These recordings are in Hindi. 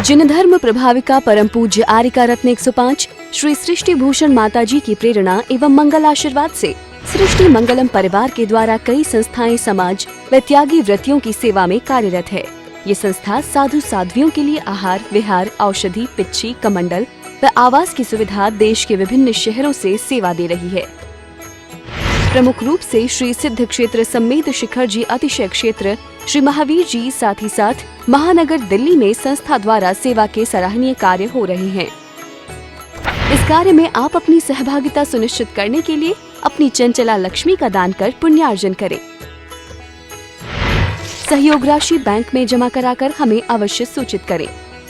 जिन धर्म प्रभाविका परम पूज्य आर्यका रत्न 105 श्री सृष्टि भूषण माताजी की प्रेरणा एवं मंगल आशीर्वाद से सृष्टि मंगलम परिवार के द्वारा कई संस्थाएं समाज व त्यागी वृत्तियों की सेवा में कार्यरत है। ये संस्था साधु साध्वियों के लिए आहार, विहार, औषधि, पिच्छी, कमंडल व आवास की सुविधा देश के विभिन्न शहरों से सेवा दे रही है। प्रमुख रूप से श्री सिद्ध क्षेत्र सम्मेद शिखर जी अतिशय क्षेत्र श्री महावीर जी साथ ही साथ महानगर दिल्ली में संस्था द्वारा सेवा के सराहनीय कार्य हो रहे हैं। इस कार्य में आप अपनी सहभागिता सुनिश्चित करने के लिए अपनी चंचला लक्ष्मी का दान कर पुण्यार्जन करें। सहयोग राशि बैंक में जमा कराकर हमें अवश्य सूचित करें।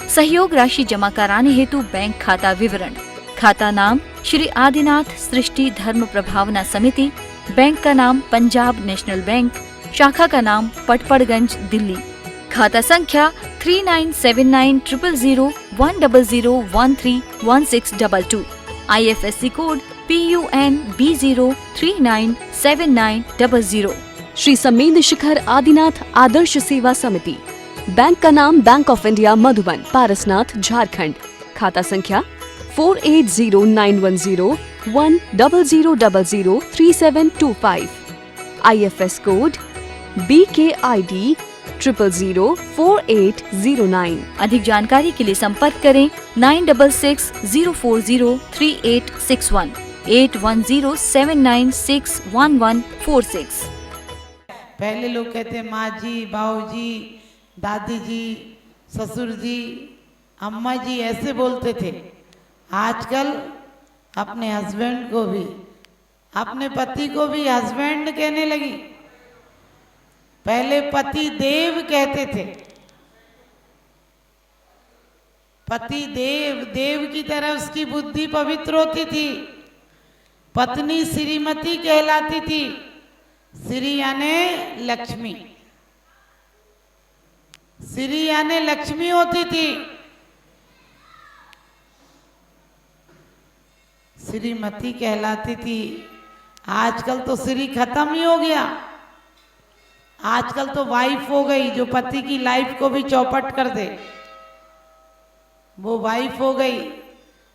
सहयोग राशि जमा कराने हेतु बैंक खाता विवरण: खाता नाम श्री आदिनाथ सृष्टि धर्म प्रभावना समिति, बैंक का नाम पंजाब नेशनल बैंक, शाखा का नाम पटपड़गंज दिल्ली, खाता संख्या 3979000100131622, IFSC code PUN B0397900। Shri Sammed Shikhar Adinath Adarsh Seva Samiti, bank का नाम bank of India Madhuban, Parasnath, Jharkhand, खाता संख्या 48091010003725, IFS कोड BKID 0004809। अधिक जानकारी के लिए संपर्क करें 9660403861, 8107961146। पहले लोग कहते हैं माँ जी, बाऊ जी, दादी जी, ससुर जी, अम्मा जी, ऐसे बोलते थे। आजकल अपने हस्बैंड को भी, अपने पति को भी हस्बैंड कहने लगी। पहले पति देव कहते थे। पति देव, देव की तरह उसकी बुद्धि पवित्र होती थी। पत्नी श्रीमती कहलाती थी। श्री यानी लक्ष्मी, श्री यानी लक्ष्मी होती थी। श्रीमती कहलाती थी। आजकल तो श्री खत्म ही हो गया। आजकल तो वाइफ हो गई, जो पति की लाइफ को भी चौपट कर दे, वो वाइफ हो गई।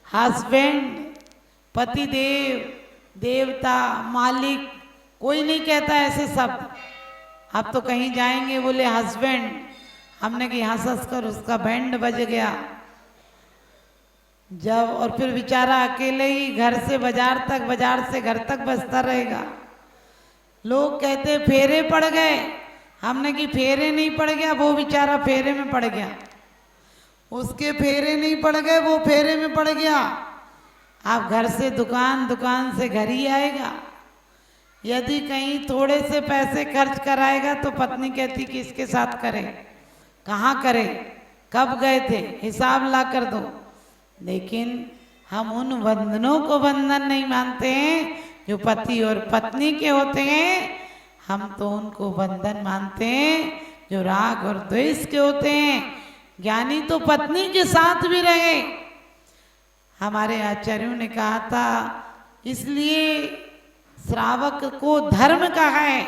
हस्बैंड, पति देव, देवता, मालिक, कोई नहीं कहता ऐसे शब्द। अब तो कहीं जाएंगे बोले हस्बैंड, हमने कि हंस हंस कर उसका बैंड बज गया। जब और फिर बेचारा अकेले ही घर से बाजार तक, बाजार से घर तक बसता रहेगा। लोग कहते फेरे पड़ गए, हमने कि फेरे नहीं पड़ गया, वो बेचारा फेरे में पड़ गया। उसके फेरे नहीं पड़ गए, वो फेरे में पड़ गया। आप घर से दुकान, दुकान से घर ही आएगा। यदि कहीं थोड़े से पैसे खर्च कराएगा तो पत्नी कहती कि इसके साथ करे, कहाँ करे, कब गए थे, हिसाब ला कर दो। लेकिन हम उन बंधनों को बंधन नहीं मानते हैं जो पति और पत्नी के होते हैं। हम तो उनको बंधन मानते हैं जो राग और द्वेष के होते हैं। ज्ञानी तो पत्नी के साथ भी रहे। हमारे आचार्यों ने कहा था, इसलिए श्रावक को धर्म कहा है।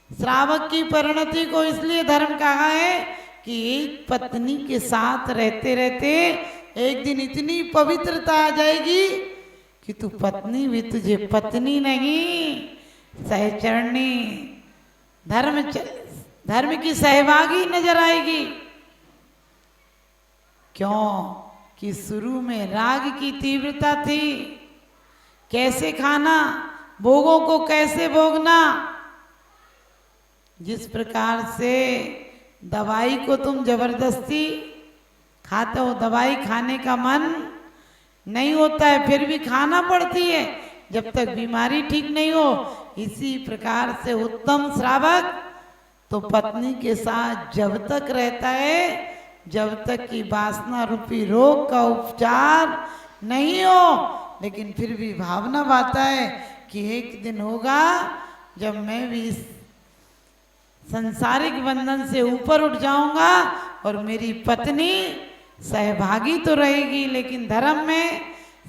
श्रावक की परिणति को इसलिए धर्म कहा है कि एक पत्नी के साथ रहते रहते एक दिन इतनी पवित्रता आ जाएगी कि तू पत्नी भी तुझे पत्नी नहीं, सहचरणी, धर्म की सहभागी नजर आएगी। क्यों कि शुरू में राग की तीव्रता थी। कैसे खाना, भोगों को कैसे भोगना। जिस प्रकार से दवाई को तुम जबरदस्ती खाते हो, दवाई खाने का मन नहीं होता है, फिर भी खाना पड़ती है जब तक बीमारी ठीक नहीं हो। इसी प्रकार से उत्तम श्रावक तो पत्नी के साथ जब तक रहता है जब तक कि वासना रूपी रोग का उपचार नहीं हो। लेकिन फिर भी भावना आता है कि एक दिन होगा जब मैं भी इस सांसारिक बंधन से ऊपर उठ जाऊंगा और मेरी पत्नी सहभागी तो रहेगी लेकिन धर्म में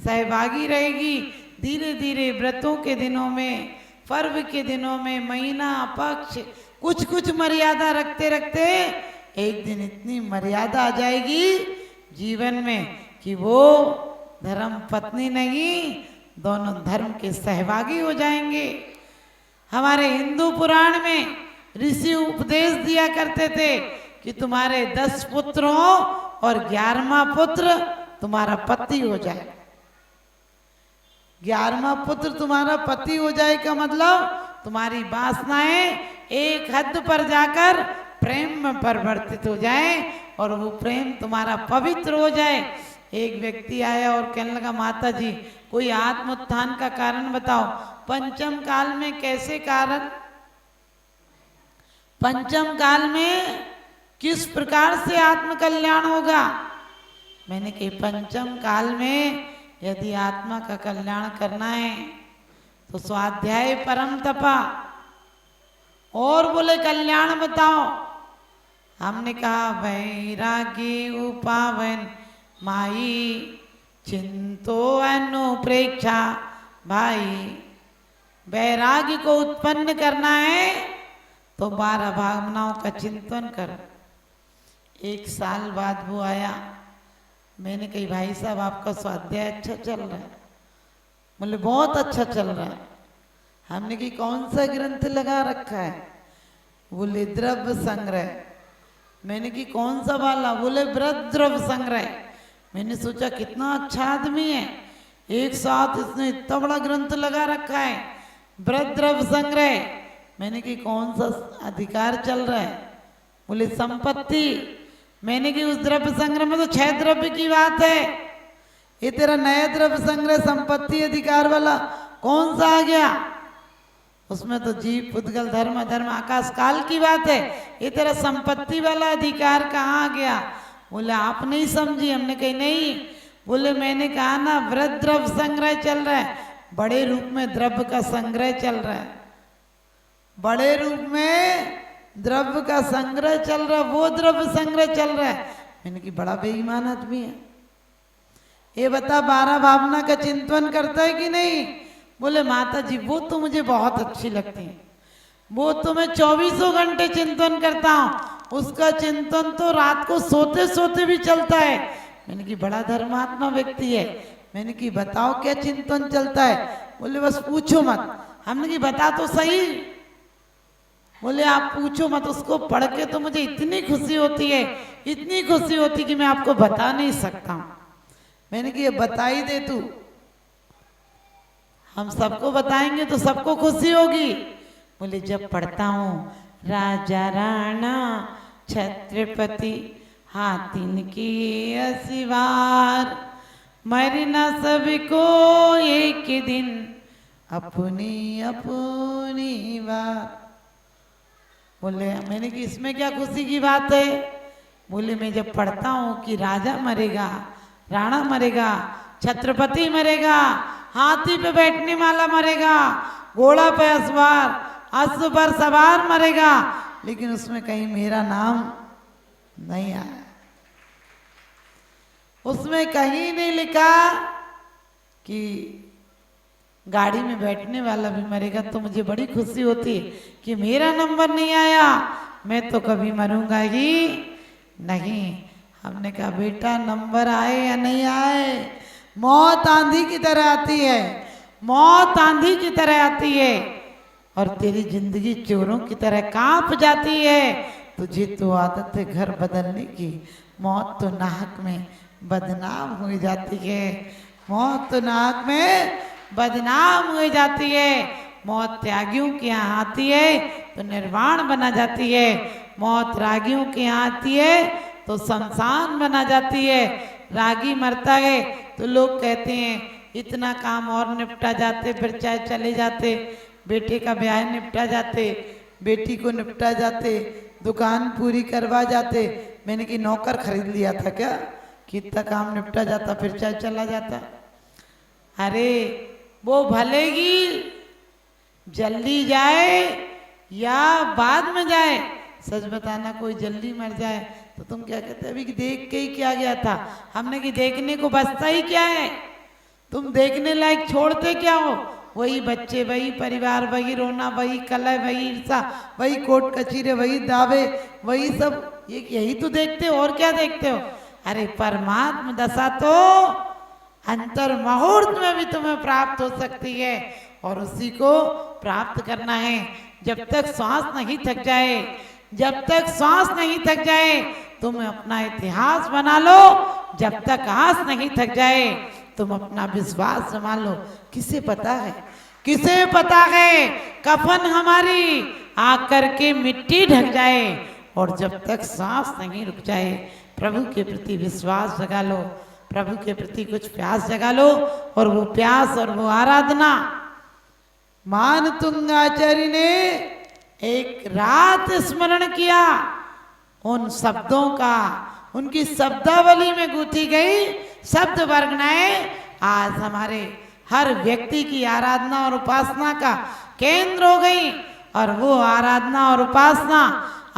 सहभागी रहेगी। धीरे धीरे व्रतों के दिनों में, पर्व के दिनों में, महीना, पक्ष, कुछ कुछ मर्यादा रखते रखते एक दिन इतनी मर्यादा आ जाएगी जीवन में कि वो धर्म पत्नी नहीं, दोनों धर्म के सहभागी हो जाएंगे। हमारे हिंदू पुराण में ऋषि उपदेश दिया करते थे कि तुम्हारे 10 पुत्र हो और 11वां पुत्र तुम्हारा पति हो जाए। 11वां पुत्र तुम्हारा पति हो जाए का मतलब तुम्हारी वासनाएं एक हद पर जाकर प्रेम में परिवर्तित हो जाए और वो प्रेम तुम्हारा पवित्र हो जाए। एक व्यक्ति आया और कहने लगा, माता जी कोई आत्म उत्थान का कारण बताओ। पंचम काल में कैसे कारण, पंचम काल में किस प्रकार से आत्म कल्याण होगा। मैंने कही पंचम काल में यदि आत्मा का कल्याण करना है तो स्वाध्याय परम तपा, और बोले कल्याण बताओ। हमने कहा वैरागी उपावन माई चिंतो अनुप्रेक्षा भाई। वैराग्य को उत्पन्न करना है तो 12 भावनाओं का चिंतन कर। 1 साल बाद वो आया, मैंने कही भाई साहब आपका स्वाध्याय अच्छा चल रहा है। बोले बहुत अच्छा चल रहा है। हमने कही कौन सा ग्रंथ लगा रखा है। बोले द्रव्य संग्रह। मैंने कही कौन सा वाला। बोले व्रत द्रव्य संग्रह। मैंने सोचा कितना अच्छा आदमी है, एक साथ इसने इतना बड़ा ग्रंथ लगा रखा है व्रत द्रव्य संग्रह। मैंने कही कौन सा अधिकार चल रहा है। बोले संपत्ति। मैंने कही उस द्रव्य संग्रह में तो 6 द्रव्य की बात है, ये तेरा नया द्रव्य संग्रह संपत्ति अधिकार वाला कौन सा आ गया। उसमें तो जीव पुद्गल धर्म अधर्म आकाश काल की बात है, ये तेरा संपत्ति वाला अधिकार कहाँ आ गया। बोले आप नहीं समझी। हमने कही नहीं। बोले मैंने कहा ना व्रत द्रव्य संग्रह चल रहा है, बड़े रूप में द्रव्य का संग्रह चल रहा है, बड़े रूप में द्रव्य का संग्रह चल रहा है, वो द्रव्य संग्रह चल रहा है। मैंने कि बड़ा बेईमान आदमी है। ये बता 12 भावना का चिंतन करता है कि नहीं। बोले माता जी वो तो मुझे बहुत अच्छी लगती है, वो तो मैं 24 घंटे चिंतन करता हूँ, उसका चिंतन तो रात को सोते सोते भी चलता है। मैंने कि बड़ा धर्मात्मा व्यक्ति है। मैंने कि बताओ क्या चिंतन चलता है। बोले बस पूछो मत। हमने कि बता तो सही। बोले आप पूछो मत, उसको पढ़ के तो मुझे इतनी खुशी होती है, इतनी खुशी होती कि मैं आपको बता नहीं सकता हूँ। मैंने कि ये बता ही दे तू, हम सबको बताएंगे तो सबको खुशी होगी। बोले जब पढ़ता हूँ राजा राणा छत्रपति हाथिन की असिवार, मरना सबको एक दिन अपनी अपनी बार। बोले मैंने कि इसमें क्या खुशी की बात है। बोले मैं जब पढ़ता हूँ कि राजा मरेगा, राणा मरेगा, छत्रपति मरेगा, हाथी पे बैठने वाला मरेगा, घोड़ा पे असवार, अश्व पर सवार मरेगा, लेकिन उसमें कहीं मेरा नाम नहीं आया। उसमें कहीं नहीं लिखा कि गाड़ी में बैठने वाला भी मरेगा। तो मुझे बड़ी खुशी होती है कि मेरा नंबर नहीं आया, मैं तो कभी मरूंगा ही नहीं। हमने कहा बेटा नंबर आए या नहीं आए, मौत आंधी की तरह आती है, मौत आंधी की तरह आती है और तेरी जिंदगी चोरों की तरह कांप जाती है। तुझे तो आदत है घर बदलने की, मौत तो नाहक में बदनाम हो जाती है, मौत तो नाहक में बदनाम हो जाती है। मौत त्यागियों के यहाँ आती है तो निर्वाण बना जाती है, मौत रागियों के यहाँ आती है तो शमशान बना जाती है। रागी मरता है तो लोग कहते हैं इतना काम और निपटा जाते, फिर चाहे चले जाते, बेटे का ब्याह निपटा जाते, बेटी को निपटा जाते, दुकान पूरी करवा जाते। मैंने कि नौकर खरीद लिया था क्या कि इतना काम निपटा जाता, फिर चाहे चला जाता। अरे वो भलेगी जल्दी जाए या बाद में जाए, सच बताना कोई जल्दी मर जाए तो तुम क्या कहते, अभी देख के ही क्या गया था। हमने कि देखने को बचता ही क्या है, तुम देखने लायक छोड़ते क्या हो। वही बच्चे, वही परिवार, वही रोना, वही कलह, वही ईर्षा, वही कोर्ट कचीरे, वही दावे, वही सब ये यही तो देखते हो, और क्या देखते हो? अरे परमात्म दशा तो अंतर मुहूर्त में भी तुम्हें प्राप्त हो सकती है, और उसी को प्राप्त करना है। जब तक श्वास नहीं थक जाए, जब तक श्वास नहीं थक जाए, तुम अपना इतिहास बना लो। जब तक आस नहीं थक जाए, तुम अपना विश्वास संभाल लो। किसे पता है, किसे पता है कफन हमारी आकर के मिट्टी ढक जाए, और जब तक सांस नहीं रुक जाए, प्रभु के प्रति विश्वास जगा लो, प्रभु के प्रति कुछ प्यास जगा लो। और वो प्यास और वो आराधना, मानतुंगाचार्य ने एक रात स्मरण किया उन शब्दों का, उनकी शब्दावली में गूंथी गई शब्द वर्गनाएं आज हमारे हर व्यक्ति की आराधना और उपासना का केंद्र हो गई। और वो आराधना और उपासना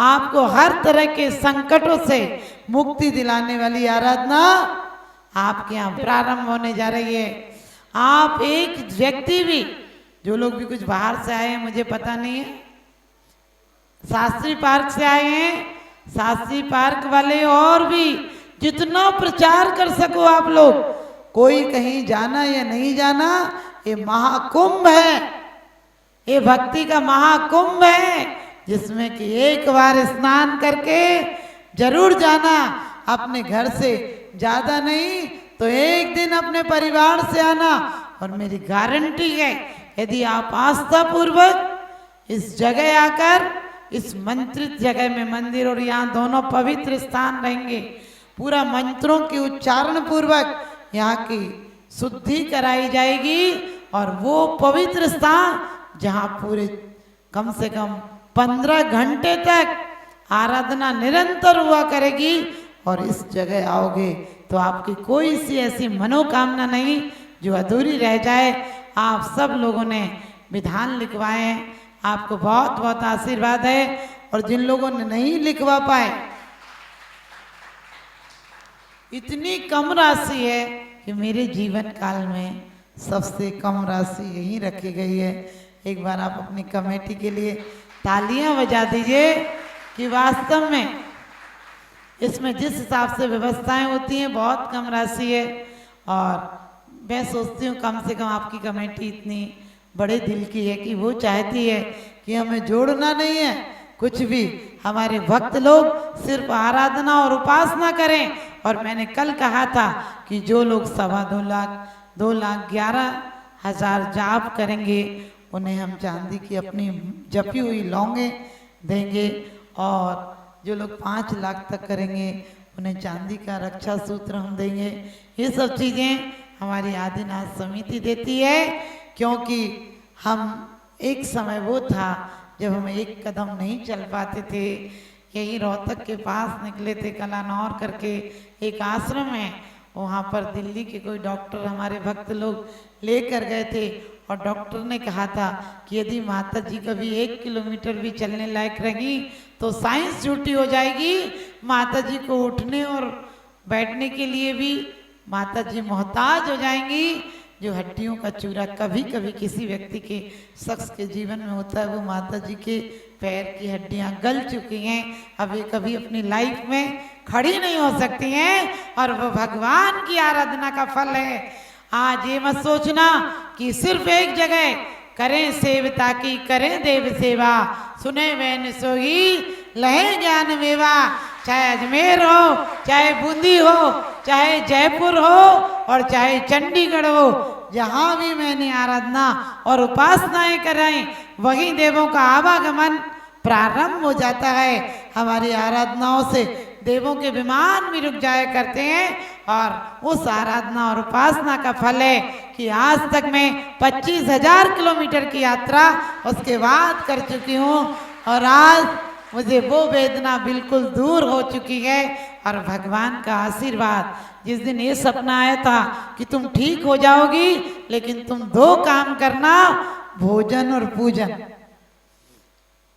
आपको हर तरह के संकटों से मुक्ति दिलाने वाली आराधना आपके यहाँ प्रारंभ होने जा रही है। आप एक व्यक्ति भी, जो लोग भी कुछ बाहर से आए हैं मुझे पता नहीं है, शास्त्री पार्क से आए हैं, शास्त्री पार्क वाले और भी जितना प्रचार कर सको आप लोग, कोई कहीं जाना या नहीं जाना, ये महाकुंभ है, ये भक्ति का महाकुंभ है, जिसमें कि एक बार स्नान करके जरूर जाना। अपने घर से ज्यादा नहीं तो एक दिन अपने परिवार से आना। और मेरी गारंटी है, यदि आप आस्था पूर्वक इस जगह आकर, इस मंत्रित जगह में, मंदिर और यहाँ दोनों पवित्र स्थान रहेंगे, पूरा मंत्रों के उच्चारण पूर्वक यहाँ की शुद्धि कराई जाएगी। और वो पवित्र स्थान जहाँ पूरे कम से कम 15 घंटे तक आराधना निरंतर हुआ करेगी। और इस जगह आओगे तो आपकी कोई सी ऐसी मनोकामना नहीं जो अधूरी रह जाए। आप सब लोगों ने विधान लिखवाए हैं, आपको बहुत बहुत आशीर्वाद है। और जिन लोगों ने नहीं लिखवा पाए, इतनी कम राशि है कि मेरे जीवन काल में सबसे कम राशि यही रखी गई है। एक बार आप अपनी कमेटी के लिए तालियां बजा दीजिए कि वास्तव में इसमें जिस हिसाब से व्यवस्थाएं होती हैं बहुत कम राशि है। और मैं सोचती हूँ कम से कम आपकी कमेटी इतनी बड़े दिल की है कि वो चाहती है कि हमें जोड़ना नहीं है कुछ भी, हमारे भक्त लोग सिर्फ आराधना और उपासना करें। और मैंने कल कहा था कि जो लोग 2,11,000 जाप करेंगे उन्हें हम चांदी की अपनी जपी हुई लौंगे देंगे, और जो लोग 5 लाख तक करेंगे उन्हें चांदी का रक्षा सूत्र हम देंगे। ये सब चीज़ें हमारी आदिनाथ समिति देती है, क्योंकि हम एक समय वो था जब हम एक कदम नहीं चल पाते थे। यही रोहतक के पास निकले थे, कलानौर करके एक आश्रम है, वहाँ पर दिल्ली के कोई डॉक्टर हमारे भक्त लोग लेकर गए थे। और डॉक्टर ने कहा था कि यदि माता जी कभी 1 किलोमीटर भी चलने लायक रही तो साइंस छुट्टी हो जाएगी, माता जी को उठने और बैठने के लिए भी माता जी मोहताज हो जाएंगी। जो हड्डियों का चूरा कभी कभी किसी व्यक्ति के शख्स के जीवन में होता है, वो माता जी के पैर की हड्डियां गल चुकी हैं, अब ये कभी अपनी लाइफ में खड़ी नहीं हो सकती हैं। और वो भगवान की आराधना का फल है। आज ये मत सोचना कि सिर्फ एक जगह करें सेवता की, करें देव सेवा, सुने वैन सोई लहे ज्ञान मेवा। चाहे अजमेर हो, चाहे बूंदी हो, चाहे जयपुर हो और चाहे चंडीगढ़ हो, जहाँ भी मैंने आराधना और उपासनाएं कराई वहीं देवों का आवागमन प्रारंभ हो जाता है। हमारी आराधनाओं से देवों के विमान भी रुक जाया करते हैं। और उस आराधना और उपासना का फल है कि आज तक मैं 25,000 किलोमीटर की यात्रा उसके बाद कर चुकी हूँ, और आज मुझे वो वेदना बिल्कुल दूर हो चुकी है। और भगवान का आशीर्वाद, जिस दिन ये सपना आया था कि तुम ठीक हो जाओगी, लेकिन तुम 2 काम करना, भोजन और पूजन,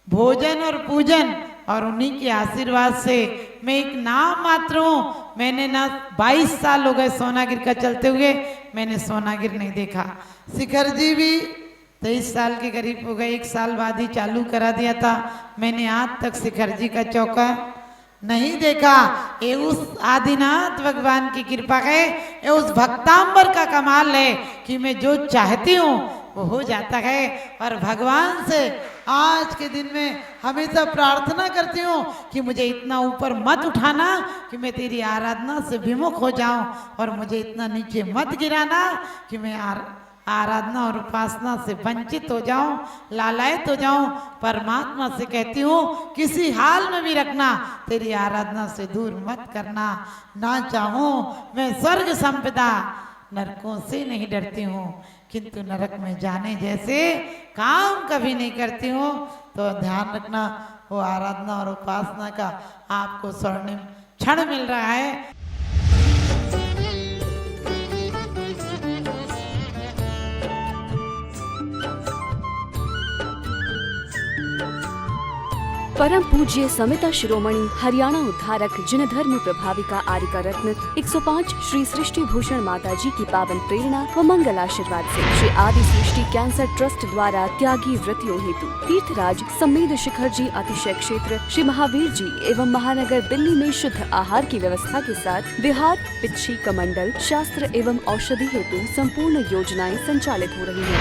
भोजन और पूजन। और उन्हीं के आशीर्वाद से मैं एक नाम मात्र हूँ। मैंने ना 22 साल हो गए सोनागिर का चलते हुए, मैंने सोनागिर नहीं देखा। शिखर जी भी 23 साल के करीब हो गए, 1 साल बाद ही चालू करा दिया था। मैंने आज तक शिखर जी का चौका नहीं देखा। ये उस आदिनाथ भगवान की कृपा है, ये उस भक्तांबर का कमाल है कि मैं जो चाहती हूँ वो हो जाता है। और भगवान से आज के दिन में हमेशा प्रार्थना करती हूँ कि मुझे इतना ऊपर मत उठाना कि मैं तेरी आराधना से विमुख हो जाऊं, और मुझे इतना नीचे मत गिराना कि मैं आराधना और उपासना से वंचित हो जाऊं, लालायित हो जाऊं। परमात्मा से कहती हूँ किसी हाल में भी रखना, तेरी आराधना से दूर मत करना। ना चाहूं मैं स्वर्ग संपदा, नरकों से नहीं डरती हूँ, किंतु नरक में जाने जैसे काम कभी नहीं करती हूँ। तो ध्यान रखना, वो आराधना और उपासना का आपको स्वर्णिम क्षण मिल रहा है। परम पूज्य समिता शिरोमणि हरियाणा उद्धारक जिन धर्म प्रभाविका आरिका रत्न 105 श्री सृष्टि भूषण माता जी की पावन प्रेरणा व मंगल आशीर्वाद से श्री आदि सृष्टि कैंसर ट्रस्ट द्वारा त्यागी व्रतियों हेतु तीर्थराज सम्मेद शिखर जी अतिशय क्षेत्र श्री महावीर जी एवं महानगर दिल्ली में शुद्ध आहार की व्यवस्था के साथ विहार, पिच्छी, कमंडल, शास्त्र एवं औषधि हेतु संपूर्ण योजनाएं संचालित हो रही हैं।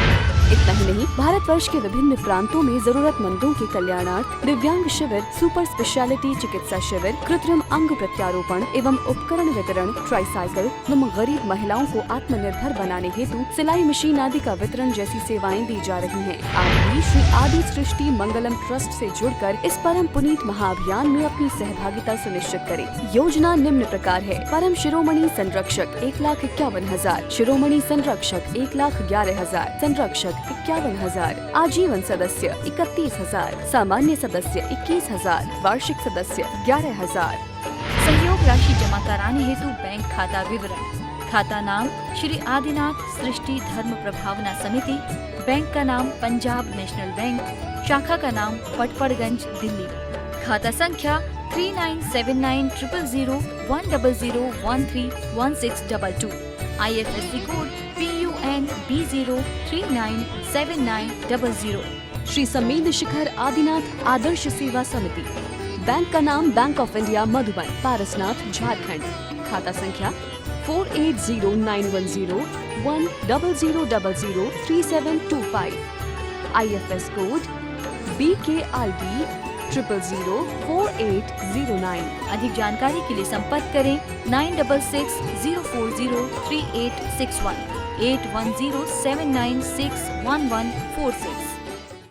इतना ही नहीं, भारतवर्ष के विभिन्न प्रांतों में जरूरतमंदों के कल्याणार्थ दिव्यांग शिविर, सुपर स्पेशलिटी चिकित्सा शिविर, कृत्रिम अंग प्रत्यारोपण एवं उपकरण वितरण, ट्राईसाइकिल एवं गरीब महिलाओं को आत्मनिर्भर बनाने हेतु सिलाई मशीन आदि का वितरण जैसी सेवाएं दी जा रही हैं। आप भी श्री आदि सृष्टि मंगलम ट्रस्ट से जुड़कर इस परम पुनीत महाअभियान में अपनी सहभागिता सुनिश्चित करें। योजना निम्न प्रकार है। परम शिरोमणि संरक्षक 1,51,000, शिरोमणि संरक्षक 1,11,000, संरक्षक 51,000, आजीवन सदस्य 31,000, सामान्य सदस्य 21,000, वार्षिक सदस्य 11,000। सहयोग राशि जमा कराने हेतु बैंक खाता विवरण। खाता नाम श्री आदिनाथ सृष्टि धर्म प्रभावना समिति, बैंक का नाम पंजाब नेशनल बैंक, शाखा का नाम पटपड़गंज दिल्ली, खाता संख्या 3979000100131622, IFSC code PUN B0397900। Shri Sammed Shikhar Adinath Adarsh Seva Samiti, bank का नाम bank of India Madhuban, Parasnath, Jharkhand, खाता संख्या 4809100100003725, IFS कोड BKID 0004809। अधिक जानकारी के लिए संपर्क करें 9660403861, 8107961146।